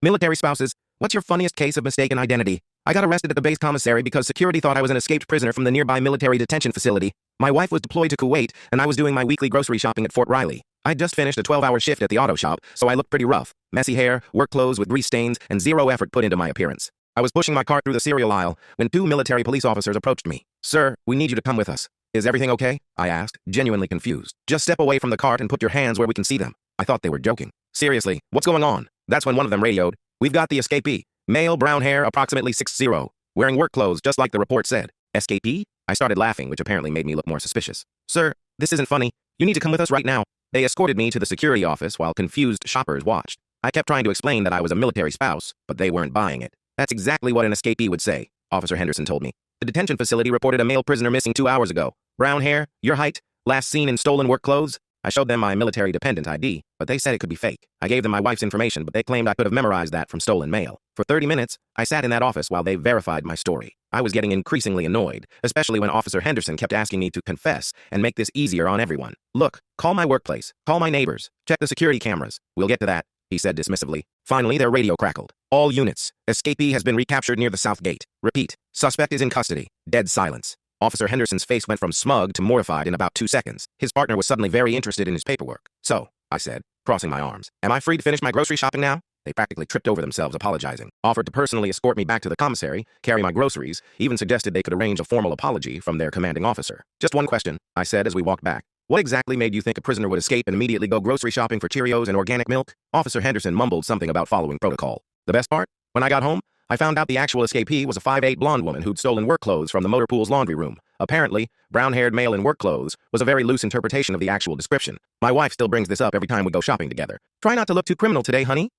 Military spouses, what's your funniest case of mistaken identity? I got arrested at the base commissary because security thought I was an escaped prisoner from the nearby military detention facility. My wife was deployed to Kuwait, and I was doing my weekly grocery shopping at Fort Riley. I'd just finished a 12-hour shift at the auto shop, so I looked pretty rough. Messy hair, work clothes with grease stains, and zero effort put into my appearance. I was pushing my cart through the cereal aisle when two military police officers approached me. "Sir, we need you to come with us." "Is everything okay?" I asked, genuinely confused. "Just step away from the cart and put your hands where we can see them." I thought they were joking. "Seriously, what's going on?" That's when one of them radioed. "We've got the escapee. Male, brown hair, approximately 6'0", wearing work clothes just like the report said." "Escapee?" I started laughing, which apparently made me look more suspicious. "Sir, this isn't funny. You need to come with us right now." They escorted me to the security office while confused shoppers watched. I kept trying to explain that I was a military spouse, but they weren't buying it. "That's exactly what an escapee would say," Officer Henderson told me. "The detention facility reported a male prisoner missing 2 hours ago. Brown hair, your height, last seen in stolen work clothes." I showed them my military dependent ID, but they said it could be fake. I gave them my wife's information, but they claimed I could have memorized that from stolen mail. For 30 minutes, I sat in that office while they verified my story. I was getting increasingly annoyed, especially when Officer Henderson kept asking me to confess and make this easier on everyone. "Look, call my workplace, call my neighbors, check the security cameras. We'll get to that," he said dismissively. Finally, their radio crackled. "All units, escapee has been recaptured near the south gate. Repeat, suspect is in custody." Dead silence. Officer Henderson's face went from smug to mortified in about 2 seconds. His partner was suddenly very interested in his paperwork. "So," I said, crossing my arms, "am I free to finish my grocery shopping now?" They practically tripped over themselves apologizing, offered to personally escort me back to the commissary, carry my groceries, even suggested they could arrange a formal apology from their commanding officer. "Just one question," I said as we walked back. "What exactly made you think a prisoner would escape and immediately go grocery shopping for Cheerios and organic milk?" Officer Henderson mumbled something about following protocol. The best part? When I got home, I found out the actual escapee was a 5'8" blonde woman who'd stolen work clothes from the motor pool's laundry room. Apparently, brown-haired male in work clothes was a very loose interpretation of the actual description. My wife still brings this up every time we go shopping together. "Try not to look too criminal today, honey."